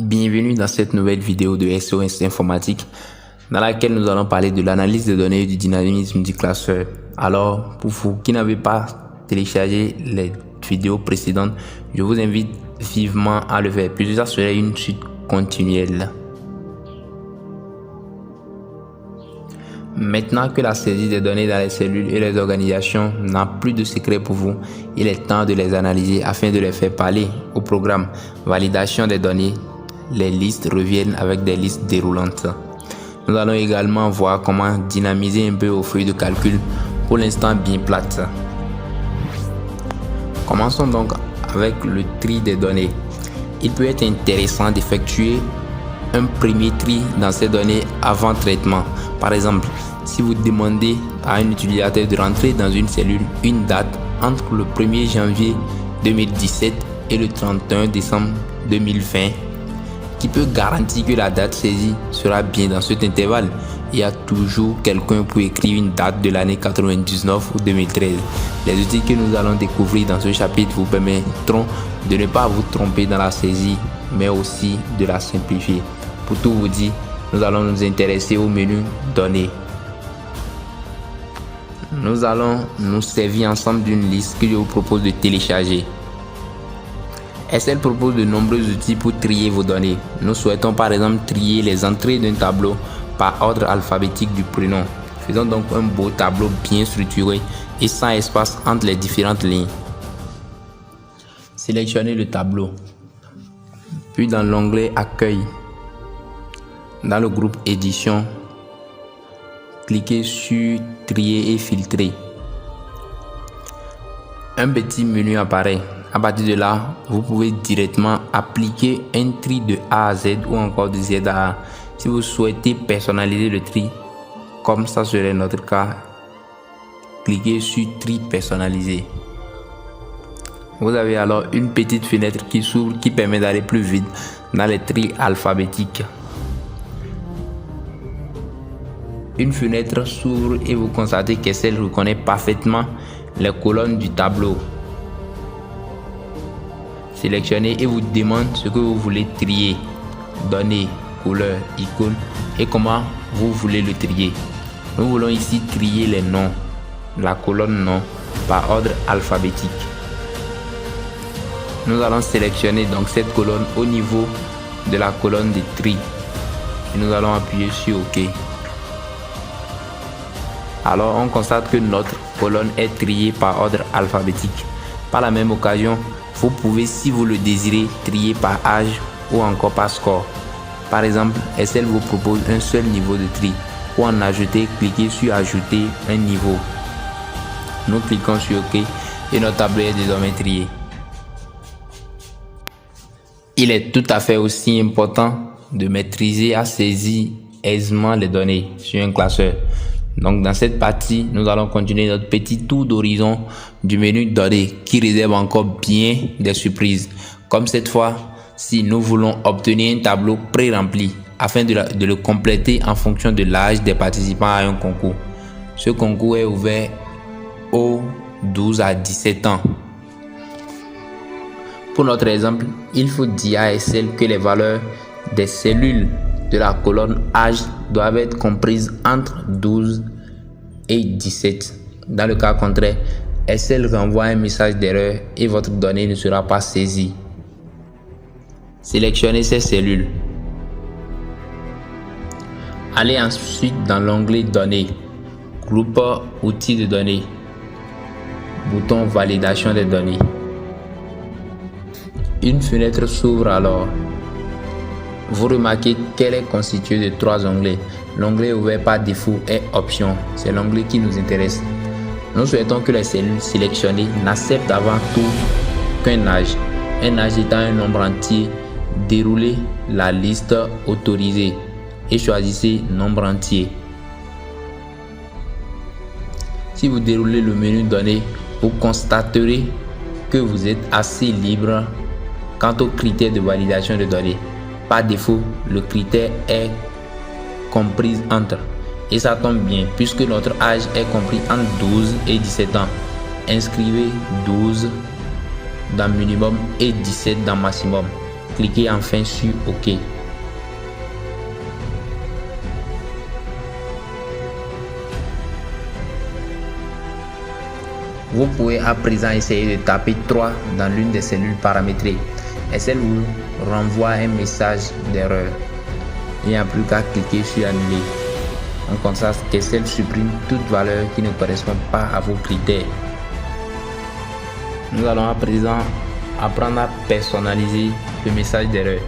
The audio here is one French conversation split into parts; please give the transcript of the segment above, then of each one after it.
Bienvenue dans cette nouvelle vidéo de SOS Informatique dans laquelle nous allons parler de l'analyse des données et du dynamisme du classeur. Alors, pour vous qui n'avez pas téléchargé les vidéos précédentes, je vous invite vivement à le faire puisque ça serait une suite continuelle. Maintenant que la saisie des données dans les cellules et les organisations n'a plus de secret pour vous, il est temps de les analyser afin de les faire parler au programme. Validation des données, les listes reviennent avec des listes déroulantes. Nous allons également voir comment dynamiser un peu aux feuilles de calcul, pour l'instant bien plates. Commençons donc avec le tri des données. Il peut être intéressant d'effectuer un premier tri dans ces données avant traitement. Par exemple, si vous demandez à un utilisateur de rentrer dans une cellule une date entre le 1er janvier 2017 et le 31 décembre 2020, qui peut garantir que la date saisie sera bien dans cet intervalle? Il y a toujours quelqu'un pour écrire une date de l'année 99 ou 2013. Les outils que nous allons découvrir dans ce chapitre vous permettront de ne pas vous tromper dans la saisie, mais aussi de la simplifier. Pour tout vous dire, nous allons nous intéresser au menu Données. Nous allons nous servir ensemble d'une liste que je vous propose de télécharger. Excel propose de nombreux outils pour trier vos données. Nous souhaitons par exemple trier les entrées d'un tableau par ordre alphabétique du prénom. Faisons donc un beau tableau bien structuré et sans espace entre les différentes lignes. Sélectionnez le tableau, puis dans l'onglet Accueil, dans le groupe Édition, cliquez sur Trier et filtrer. Un petit menu apparaît. À partir de là, vous pouvez directement appliquer un tri de A à Z ou encore de Z à A. Si vous souhaitez personnaliser le tri, comme ça serait notre cas, cliquez sur Tri personnalisé. Vous avez alors une petite fenêtre qui s'ouvre qui permet d'aller plus vite dans les tris alphabétiques. Une fenêtre s'ouvre et vous constatez qu'Excel reconnaît parfaitement les colonnes du tableau. Sélectionnez et vous demande ce que vous voulez trier, données, couleur, icône et comment vous voulez le trier. Nous voulons ici trier les noms, la colonne nom par ordre alphabétique. Nous allons sélectionner donc cette colonne au niveau de la colonne de tri et nous allons appuyer sur OK. Alors on constate que notre colonne est triée par ordre alphabétique. Par la même occasion, vous pouvez, si vous le désirez, trier par âge ou encore par score. Par exemple, Excel vous propose un seul niveau de tri. Pour en ajouter, cliquez sur Ajouter un niveau. Nous cliquons sur OK et notre tableau est désormais trié. Il est tout à fait aussi important de maîtriser à saisir aisément les données sur un classeur. Donc dans cette partie, nous allons continuer notre petit tour d'horizon du menu Données qui réserve encore bien des surprises. Comme cette fois, si nous voulons obtenir un tableau pré-rempli afin de le compléter en fonction de l'âge des participants à un concours. Ce concours est ouvert aux 12 à 17 ans. Pour notre exemple, il faut dire à Excel que les valeurs des cellules de la colonne âge doivent être comprises entre 12 et 17. Dans le cas contraire, Excel renvoie un message d'erreur et votre donnée ne sera pas saisie. Sélectionnez ces cellules. Allez ensuite dans l'onglet Données, groupe Outils de données, bouton Validation des données. Une fenêtre s'ouvre alors. Vous remarquez qu'elle est constituée de 3 onglets. L'onglet ouvert par défaut est Options. C'est l'onglet qui nous intéresse. Nous souhaitons que les cellules sélectionnées n'acceptent avant tout qu'un âge. Un âge étant un nombre entier. Déroulez la liste autorisée et choisissez nombre entier. Si vous déroulez le menu Données, vous constaterez que vous êtes assez libre quant aux critères de validation de données. Par défaut, le critère est comprise entre. Et ça tombe bien puisque notre âge est compris entre 12 et 17 ans. Inscrivez 12 dans minimum et 17 dans maximum. cliquez enfin sur OK. Vous pouvez à présent essayer de taper 3 dans l'une des cellules paramétrées et celle vous renvoie un message d'erreur. Il n'y a plus qu'à cliquer sur annuler. En contraste, Excel supprime toute valeur qui ne correspond pas à vos critères. Nous allons à présent apprendre à personnaliser le message d'erreur.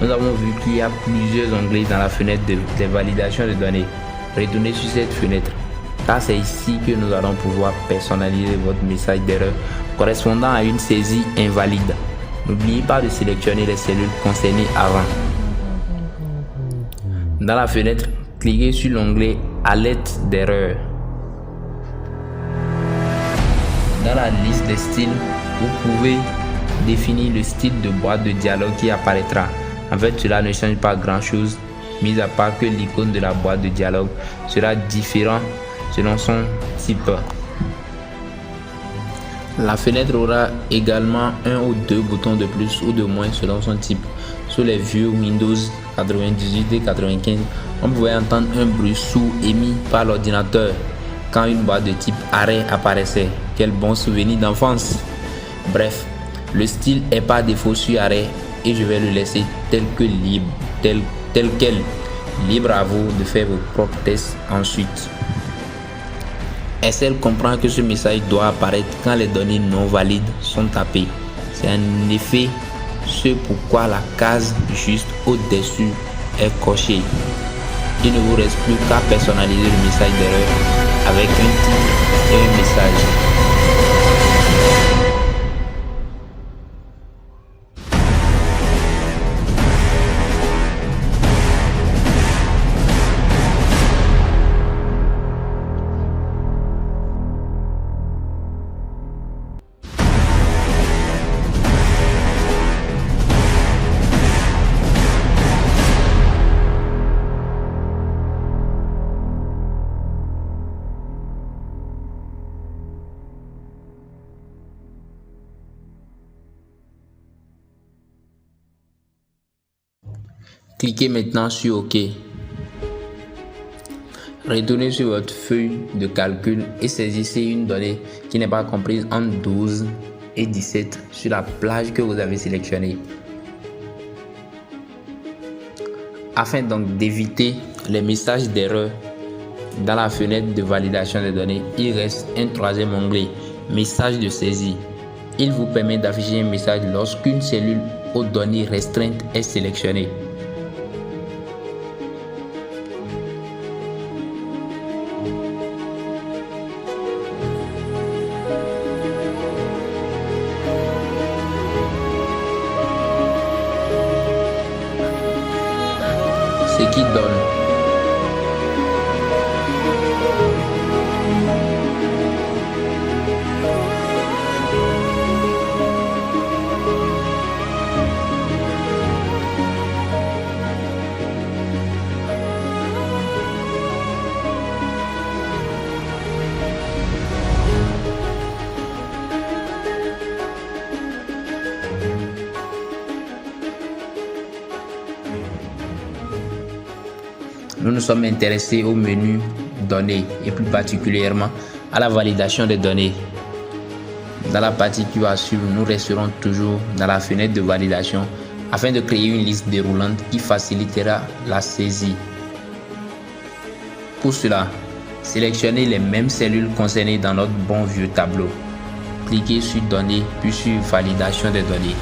Nous avons vu qu'il y a plusieurs onglets dans la fenêtre de validation de données. Retournez sur cette fenêtre, car c'est ici que nous allons pouvoir personnaliser votre message d'erreur correspondant à une saisie invalide. N'oubliez pas de sélectionner les cellules concernées avant. Dans la fenêtre, cliquez sur l'onglet Alerte d'erreur. Dans la liste des styles, vous pouvez définir le style de boîte de dialogue qui apparaîtra. En fait, cela ne change pas grand-chose, mis à part que l'icône de la boîte de dialogue sera différente selon son type. La fenêtre aura également un ou deux boutons de plus ou de moins selon son type. Sur les vieux Windows 98 et 95, on pouvait entendre un bruit sourd émis par l'ordinateur quand une boîte de type arrêt apparaissait. Quel bon souvenir d'enfance! Bref, le style est par défaut sur arrêt et je vais le laisser tel quel. Libre à vous de faire vos propres tests ensuite. Excel comprend que ce message doit apparaître quand les données non valides sont tapées. C'est en effet ce pourquoi la case juste au-dessus est cochée. Il ne vous reste plus qu'à personnaliser le message d'erreur avec un titre et un message. Cliquez maintenant sur OK. Retournez sur votre feuille de calcul et saisissez une donnée qui n'est pas comprise entre 12 et 17 sur la plage que vous avez sélectionnée. Afin donc d'éviter les messages d'erreur dans la fenêtre de validation des données, il reste un troisième onglet, message de saisie. Il vous permet d'afficher un message lorsqu'une cellule aux données restreintes est sélectionnée. Ce qui donne nous nous sommes intéressés au menu données et plus particulièrement à la validation des données. Dans la partie qui va suivre, nous resterons toujours dans la fenêtre de validation afin de créer une liste déroulante qui facilitera la saisie. Pour cela, sélectionnez les mêmes cellules concernées dans notre bon vieux tableau. Cliquez sur données puis sur validation des données.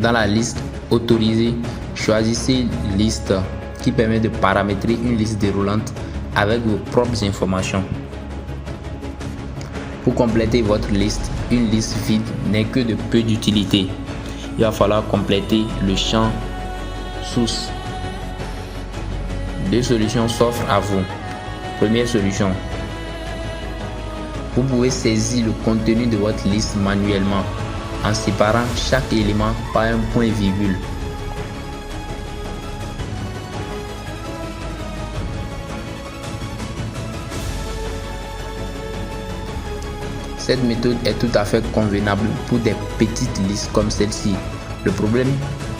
Dans la liste autorisée, choisissez liste qui permet de paramétrer une liste déroulante avec vos propres informations. Pour compléter votre liste, une liste vide n'est que de peu d'utilité. Il va falloir compléter le champ source. Deux solutions s'offrent à vous. Première solution, vous pouvez saisir le contenu de votre liste manuellement en séparant chaque élément par un point-virgule. Cette méthode est tout à fait convenable pour des petites listes comme celle-ci. Le problème,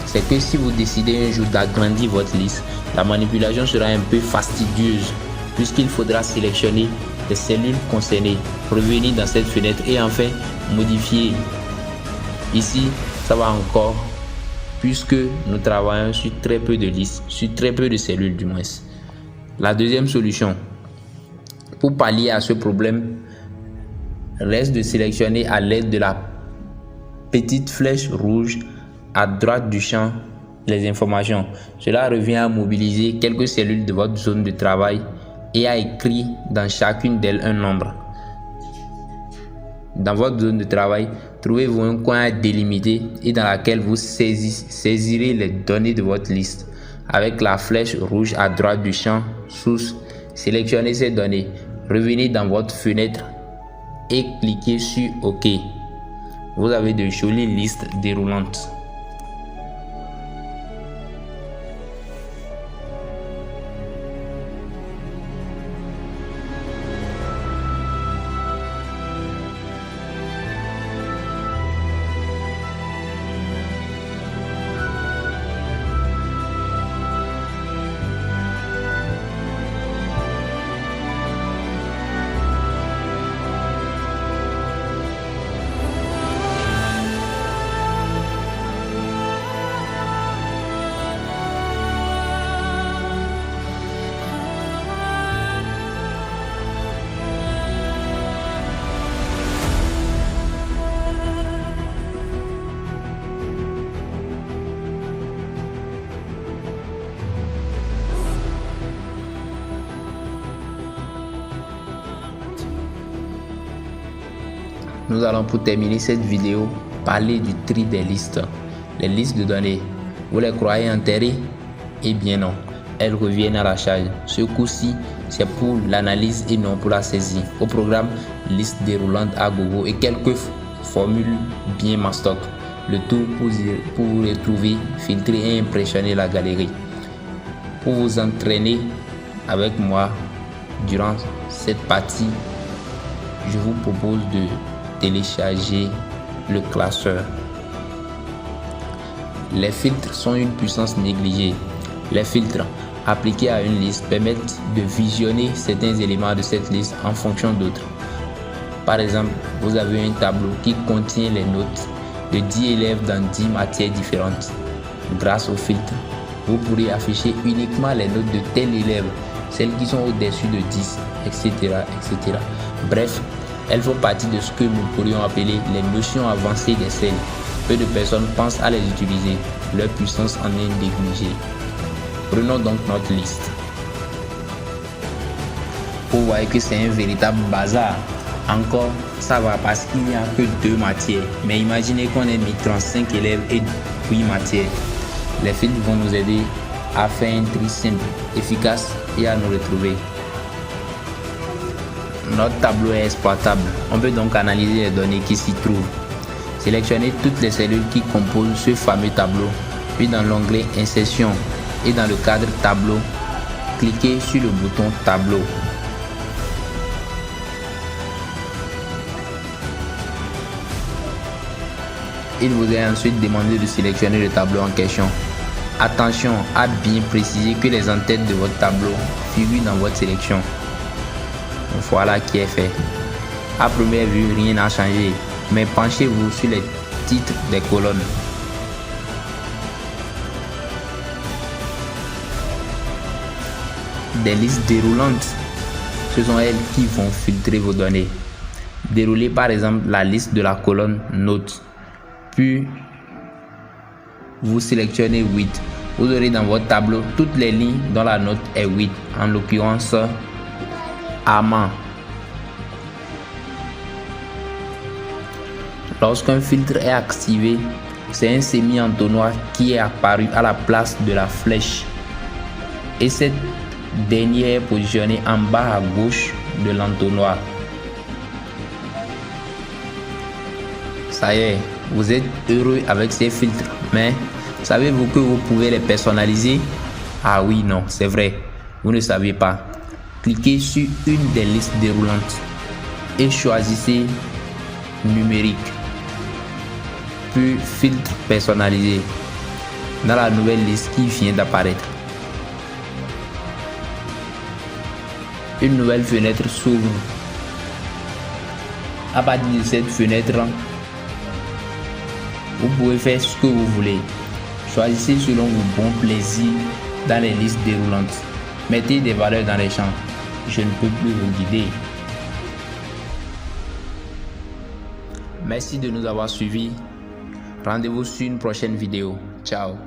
c'est que si vous décidez un jour d'agrandir votre liste, la manipulation sera un peu fastidieuse puisqu'il faudra sélectionner les cellules concernées, revenir dans cette fenêtre et enfin modifier. Ici, ça va encore puisque nous travaillons sur très peu de listes, sur très peu de cellules du moins. La deuxième solution, pour pallier à ce problème, reste de sélectionner à l'aide de la petite flèche rouge à droite du champ les informations. Cela revient à mobiliser quelques cellules de votre zone de travail et à écrire dans chacune d'elles un nombre. Dans votre zone de travail, trouvez-vous un coin à délimiter et dans lequel vous saisirez les données de votre liste. Avec la flèche rouge à droite du champ source, sélectionnez ces données, revenez dans votre fenêtre et cliquez sur OK. Vous avez de jolies listes déroulantes. Nous allons pour terminer cette vidéo parler du tri des listes. Les listes de données, vous les croyez enterrées? Eh bien non, elles reviennent à la charge. Ce coup-ci, c'est pour l'analyse et non pour la saisie. Au programme, liste déroulante à gogo et quelques formules bien mastoc. Le tout pour vous retrouver, filtrer et impressionner la galerie. Pour vous entraîner avec moi durant cette partie, je vous propose de télécharger le classeur. Les filtres sont une puissance négligée. Les filtres appliqués à une liste permettent de visionner certains éléments de cette liste en fonction d'autres. Par exemple, vous avez un tableau qui contient les notes de 10 élèves dans 10 matières différentes. Grâce au filtre, vous pourrez afficher uniquement les notes de tel élève, celles qui sont au-dessus de 10, etc., etc. Bref, elles font partie de ce que nous pourrions appeler les notions avancées des cells. Peu de personnes pensent à les utiliser, leur puissance en est négligée. Prenons donc notre liste. Vous voyez que c'est un véritable bazar. Encore, ça va parce qu'il n'y a que 2 matières. Mais imaginez qu'on ait mis 35 élèves et 8 matières. Les filtres vont nous aider à faire un tri simple, efficace et à nous retrouver. Notre tableau est exploitable. On peut donc analyser les données qui s'y trouvent. Sélectionnez toutes les cellules qui composent ce fameux tableau, puis dans l'onglet Insertion et dans le cadre Tableau, cliquez sur le bouton Tableau. Il vous est ensuite demandé de sélectionner le tableau en question. Attention à bien préciser que les en-têtes de votre tableau figurent dans votre sélection. Voilà qui est fait. À première vue, rien n'a changé, mais penchez-vous sur les titres des colonnes. Des listes déroulantes, ce sont elles qui vont filtrer vos données. Déroulez par exemple la liste de la colonne Notes, puis vous sélectionnez 8. Vous aurez dans votre tableau toutes les lignes dont la note est 8, en l'occurrence Amant. Lorsqu'un filtre est activé, c'est un semi-entonnoir qui est apparu à la place de la flèche et cette dernière est positionnée en bas à gauche de l'entonnoir. Ça y est, vous êtes heureux avec ces filtres, mais savez-vous que vous pouvez les personnaliser? Ah oui, non, c'est vrai, vous ne savez pas. Cliquez sur une des listes déroulantes et choisissez numérique. Puis filtre personnalisé dans la nouvelle liste qui vient d'apparaître. Une nouvelle fenêtre s'ouvre. À partir de cette fenêtre, vous pouvez faire ce que vous voulez. Choisissez selon vos bons plaisirs dans les listes déroulantes. Mettez des valeurs dans les champs. Je ne peux plus vous guider. Merci de nous avoir suivis. Rendez-vous sur une prochaine vidéo. Ciao.